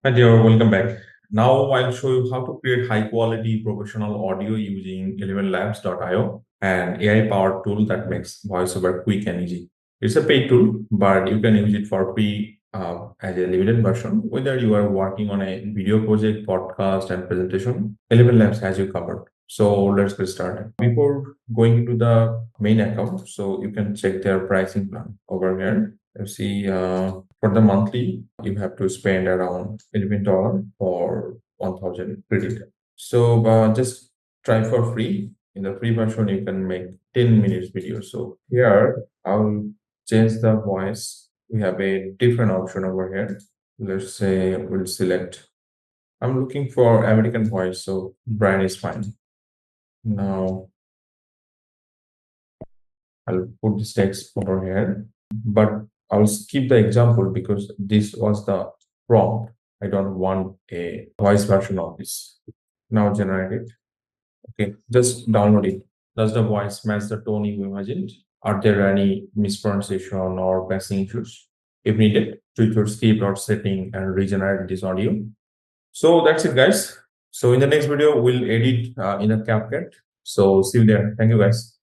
Hi dear, welcome back. Now I'll show you how to create high quality professional audio using 11labs.io, an AI powered tool that makes voiceover quick and easy. It's a paid tool, but you can use it for free as a limited version. Whether you are working on a video project, podcast, and presentation, 11 Labs has you covered. So let's get started. Before going into the main account, so you can check their pricing plan over here. You see, for the monthly, you have to spend around $11 for 1000 credit. So just try for free. In the free version, you can make 10 minutes video. So here, I'll change the voice. We have a different option over here. Let's say we'll select. I'm looking for American voice, so Brian is fine. Now I'll put this text over here, but I'll skip the example because this was the prompt. I don't want a voice version of this. Now generate it. Okay, just download it. Does the voice match the tone you imagined? Are there any mispronunciation or passing issues? If needed, tweak your script or setting and regenerate this audio. So that's it, guys. So in the next video, we'll edit in a CapCut. So see you there. Thank you, guys.